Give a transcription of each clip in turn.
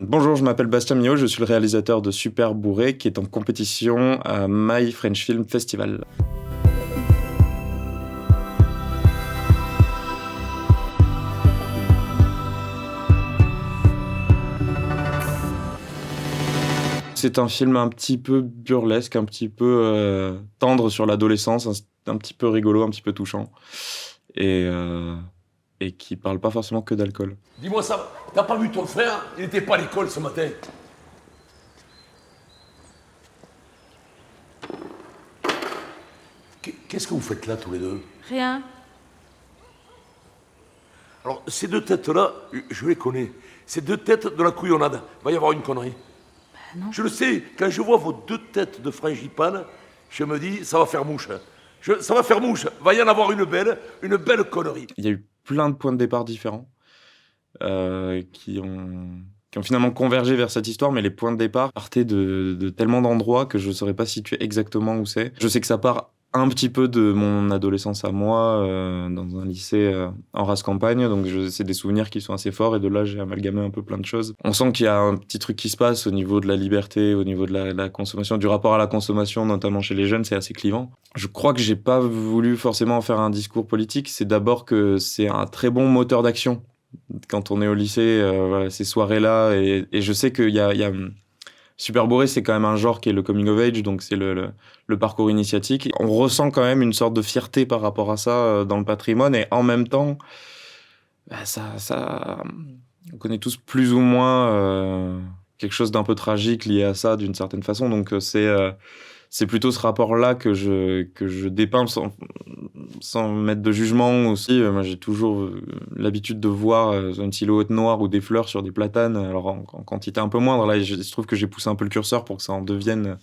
Bonjour, je m'appelle Bastien Miot, je suis le réalisateur de Super Bourré, qui est en compétition à My French Film Festival. C'est un film un petit peu burlesque, un petit peu tendre sur l'adolescence, un petit peu rigolo, un petit peu touchant, et, euh, et qui parle pas forcément que d'alcool. Dis-moi ça, t'as pas vu ton frère? Il n'était pas à l'école ce matin. Qu'est-ce que vous faites là tous les deux? Rien. Alors, ces deux têtes-là, je les connais. Ces deux têtes de la couillonnade. Va y avoir une connerie. Non. Je le sais, quand je vois vos deux têtes de frangipane, je me dis, ça va faire mouche. Ça va faire mouche. Va y en avoir une belle connerie. Il y a eu plein de points de départ différents qui ont finalement convergé vers cette histoire, mais les points de départ partaient de tellement d'endroits que je ne saurais pas situer exactement où c'est. Je sais que ça part un petit peu de mon adolescence à moi, dans un lycée en race campagne, donc c'est des souvenirs qui sont assez forts, et de là j'ai amalgamé un peu plein de choses. On sent qu'il y a un petit truc qui se passe au niveau de la liberté, au niveau de la consommation, du rapport à la consommation, notamment chez les jeunes, c'est assez clivant. Je crois que j'ai pas voulu forcément faire un discours politique, c'est d'abord que c'est un très bon moteur d'action. Quand on est au lycée, voilà, ces soirées-là, et je sais qu'il y a Super Bourré, c'est quand même un genre qui est le coming of age, donc c'est le parcours initiatique. On ressent quand même une sorte de fierté par rapport à ça dans le patrimoine, et en même temps, on connaît tous plus ou moins quelque chose d'un peu tragique lié à ça d'une certaine façon, donc c'est plutôt ce rapport-là que je dépeins sans mettre de jugement aussi. Moi, j'ai toujours l'habitude de voir une silhouette noire ou des fleurs sur des platanes, alors en quantité un peu moindre. Là, il se trouve que j'ai poussé un peu le curseur pour que ça en devienne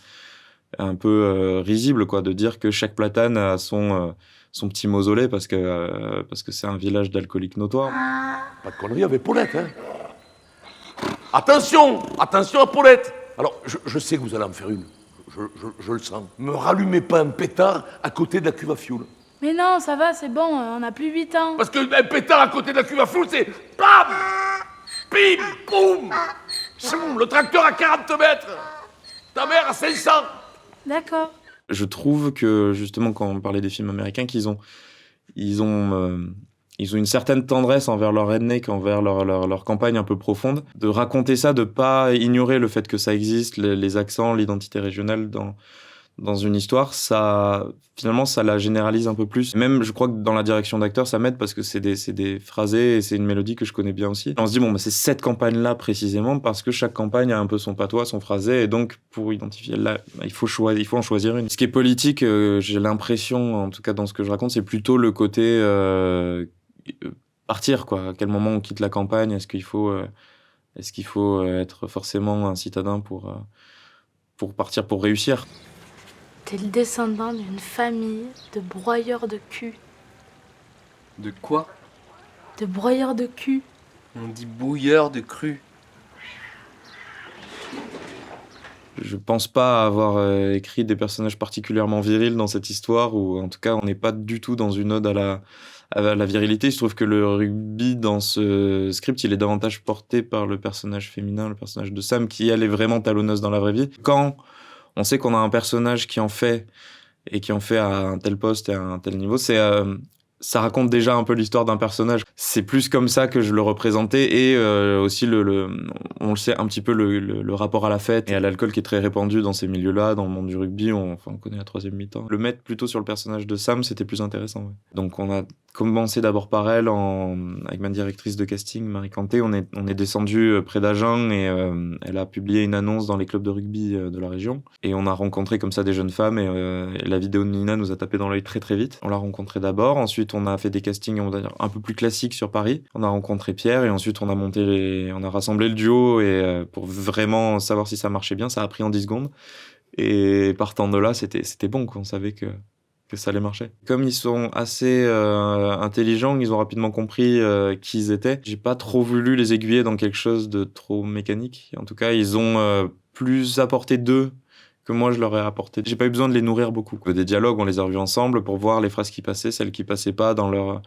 un peu risible, quoi, de dire que chaque platane a son petit mausolée parce que c'est un village d'alcooliques notoires. Pas de connerie avec Paulette, hein. Attention à Paulette. Alors, je sais que vous allez en faire une. Je le sens. Me rallumez pas un pétard à côté de la cuve à fioul. Mais non, ça va, c'est bon, on a plus 8 ans. Parce qu'un pétard à côté de la cuve à fioul, c'est bam, bim, boum, choum, le tracteur à 40 mètres, ta mère à 500. D'accord. Je trouve que, justement, quand on parlait des films américains, ils ont une certaine tendresse envers leur redneck, envers leur campagne un peu profonde. De raconter ça, de pas ignorer le fait que ça existe, les accents, l'identité régionale dans une histoire, finalement, ça la généralise un peu plus. Même, je crois que dans la direction d'acteur, ça m'aide parce que c'est des phrasés et c'est une mélodie que je connais bien aussi. On se dit, bon, c'est cette campagne-là précisément parce que chaque campagne a un peu son patois, son phrasé, et donc, pour identifier là, il faut en choisir une. Ce qui est politique, j'ai l'impression, en tout cas dans ce que je raconte, c'est plutôt le côté partir, quoi. À quel moment on quitte la campagne? Est-ce qu'il faut être forcément un citadin pour partir, pour réussir? T'es le descendant d'une famille de broyeurs de cul. De quoi? De broyeurs de cul. On dit bouilleur de cru. Je pense pas avoir écrit des personnages particulièrement virils dans cette histoire, ou en tout cas, on n'est pas du tout dans une ode à la virilité. Je trouve que le rugby dans ce script, il est davantage porté par le personnage féminin, le personnage de Sam, qui elle est vraiment talonneuse dans la vraie vie. Quand on sait qu'on a un personnage qui en fait, et qui en fait à un tel poste et à un tel niveau, ça raconte déjà un peu l'histoire d'un personnage. C'est plus comme ça que je le représentais, et aussi on le sait un petit peu, le rapport à la fête et à l'alcool qui est très répandu dans ces milieux-là, dans le monde du rugby. On connaît la troisième mi-temps. Le mettre plutôt sur le personnage de Sam, c'était plus intéressant. Ouais. Donc on a commencé d'abord par elle, avec ma directrice de casting, Marie Canté. On est descendu près d'Agen, et elle a publié une annonce dans les clubs de rugby de la région. Et on a rencontré comme ça des jeunes femmes, et la vidéo de Nina nous a tapé dans l'œil très très vite. On l'a rencontrée d'abord, ensuite on a fait des castings, on va dire, un peu plus classiques sur Paris. On a rencontré Pierre, et ensuite on a rassemblé le duo, et pour vraiment savoir si ça marchait bien, ça a pris en 10 secondes. Et partant de là, c'était bon, quoi. On savait que ça allait marcher. Comme ils sont assez intelligents, ils ont rapidement compris qui ils étaient. J'ai pas trop voulu les aiguiller dans quelque chose de trop mécanique. En tout cas, ils ont plus apporté d'eux que moi je leur ai apporté. J'ai pas eu besoin de les nourrir beaucoup. Des dialogues, on les a revus ensemble pour voir les phrases qui passaient, celles qui passaient pas dans leur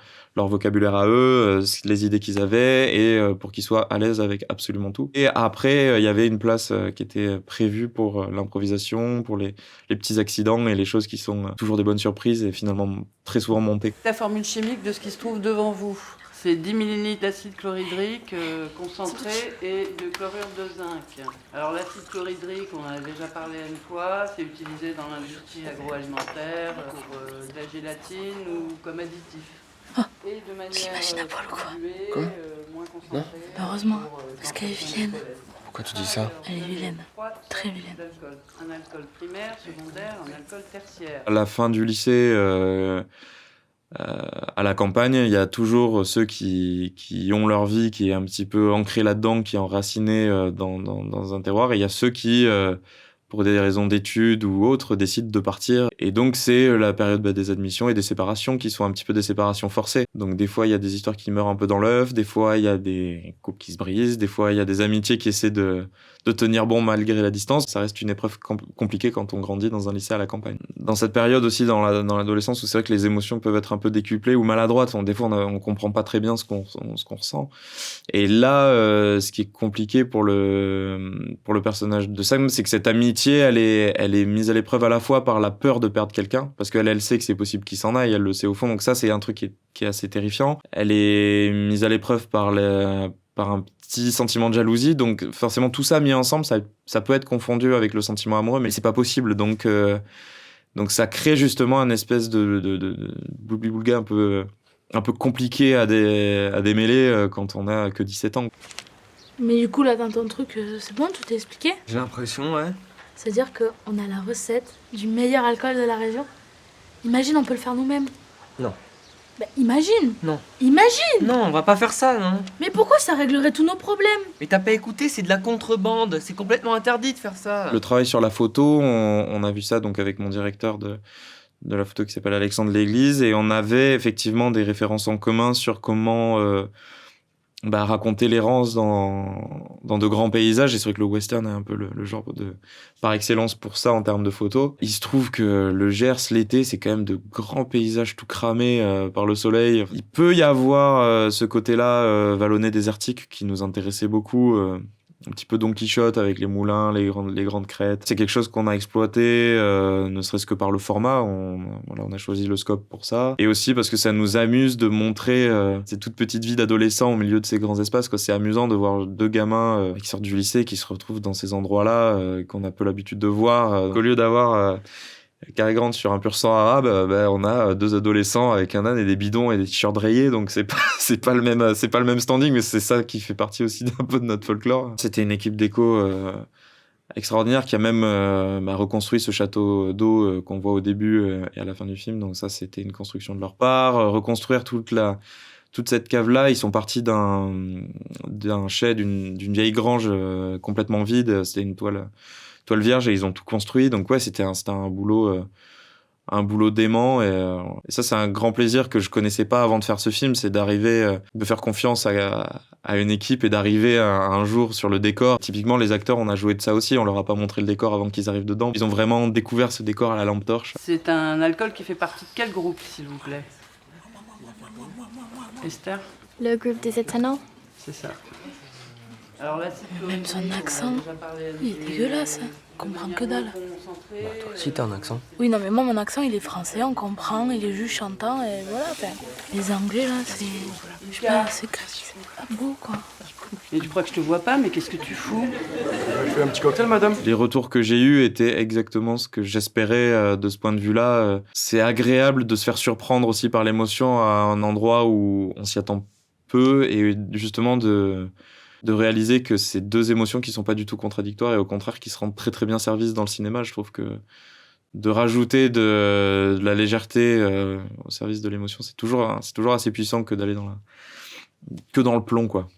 vocabulaire à eux, les idées qu'ils avaient, et pour qu'ils soient à l'aise avec absolument tout. Et après, il y avait une place qui était prévue pour l'improvisation, pour les petits accidents et les choses qui sont toujours des bonnes surprises et finalement très souvent montées. La formule chimique de ce qui se trouve devant vous. C'est 10 ml d'acide chlorhydrique concentré et de chlorure de zinc. Alors l'acide chlorhydrique, on en a déjà parlé une fois, c'est utilisé dans l'industrie agroalimentaire pour de la gélatine ou comme additif. Et de manière j'imagine à poil ou quoi. Quoi moins concentrée. Heureusement, parce qu'elle est vilaine. Pourquoi tu dis ça? Elle est vilaine, très vilaine. Un alcool primaire, secondaire, un alcool tertiaire. À la fin du lycée, à la campagne, il y a toujours ceux qui ont leur vie, qui est un petit peu ancrée là-dedans, qui est enracinée dans un terroir, et il y a ceux qui, pour des raisons d'études ou autres, décident de partir. Et donc c'est la période des admissions et des séparations qui sont un petit peu des séparations forcées. Donc des fois il y a des histoires qui meurent un peu dans l'œuf, des fois il y a des couples qui se brisent, des fois il y a des amitiés qui essaient de tenir bon malgré la distance. Ça reste une épreuve compliquée quand on grandit dans un lycée à la campagne. Dans cette période aussi, dans l'adolescence, où c'est vrai que les émotions peuvent être un peu décuplées ou maladroites, des fois on comprend pas très bien ce qu'on ressent. Et là, ce qui est compliqué pour le personnage de Sam, c'est que cette amitié, elle est mise à l'épreuve à la fois par la peur de perdre quelqu'un, parce qu'elle sait que c'est possible qu'il s'en aille, elle le sait au fond, donc ça c'est un truc qui est assez terrifiant. Elle est mise à l'épreuve par un petit sentiment de jalousie, donc forcément tout ça mis ensemble, ça peut être confondu avec le sentiment amoureux, mais c'est pas possible, donc ça crée justement un espèce de boulga un peu compliqué à démêler quand on a que 17 ans. Mais du coup, là, dans ton truc, c'est bon, tout est expliqué? J'ai l'impression, ouais. C'est-à-dire qu'on a la recette du meilleur alcool de la région. Imagine, on peut le faire nous-mêmes. Non. Bah, imagine! Non. Imagine! Non, on va pas faire ça, non. Mais pourquoi ça réglerait tous nos problèmes? Mais t'as pas écouté, c'est de la contrebande. C'est complètement interdit de faire ça. Le travail sur la photo, on a vu ça donc avec mon directeur de la photo qui s'appelle Alexandre L'Église, et on avait effectivement des références en commun sur comment raconter l'errance dans de grands paysages. Et c'est vrai que le western est un peu le genre par excellence pour ça en termes de photos. Il se trouve que le Gers, l'été, c'est quand même de grands paysages tout cramés par le soleil. Il peut y avoir ce côté-là vallonné désertique qui nous intéressait beaucoup. Un petit peu Don Quichotte avec les moulins, les grandes crêtes. C'est quelque chose qu'on a exploité, ne serait-ce que par le format. On a choisi le scope pour ça. Et aussi parce que ça nous amuse de montrer ces toutes petites vies d'adolescents au milieu de ces grands espaces. C'est amusant de voir deux gamins qui sortent du lycée, qui se retrouvent dans ces endroits-là, qu'on a peu l'habitude de voir. Au lieu d'avoir Cary Grant sur un pur sang arabe, on a deux adolescents avec un âne et des bidons et des t-shirts rayés, donc c'est pas le même standing, mais c'est ça qui fait partie aussi d'un peu de notre folklore. C'était une équipe déco extraordinaire qui a même reconstruit ce château d'eau qu'on voit au début et à la fin du film, donc ça c'était une construction de leur part. Reconstruire toute cette cave-là, ils sont partis d'un chai, d'une vieille grange complètement vide. C'était une toile vierge et ils ont tout construit. Donc ouais, c'était un boulot dément. Et ça, c'est un grand plaisir que je connaissais pas avant de faire ce film, c'est d'arriver, de faire confiance à une équipe et d'arriver un jour sur le décor. Typiquement, les acteurs, on a joué de ça aussi. On leur a pas montré le décor avant qu'ils arrivent dedans. Ils ont vraiment découvert ce décor à la lampe torche. C'est un alcool qui fait partie de quel groupe, s'il vous plaît? Esther? Le groupe des éthanol. C'est ça. Alors là, Même son accent, il est dégueulasse, on comprend que dalle. Toi aussi t'as un accent. Oui, non, mais moi, mon accent, il est français, on comprend, il est juste chantant, et voilà. Enfin, les Anglais, là, c'est... Je sais pas, c'est pas beau, quoi. Et tu crois que je te vois pas, mais qu'est-ce que tu fous? Je fais un petit cocktail, madame. Les retours que j'ai eus étaient exactement ce que j'espérais de ce point de vue-là. C'est agréable de se faire surprendre aussi par l'émotion à un endroit où on s'y attend peu, et justement de réaliser que c'est deux émotions qui sont pas du tout contradictoires et au contraire qui se rendent très très bien service dans le cinéma. Je trouve que de rajouter de la légèreté au service de l'émotion, c'est toujours assez puissant que d'aller que dans le plomb, quoi.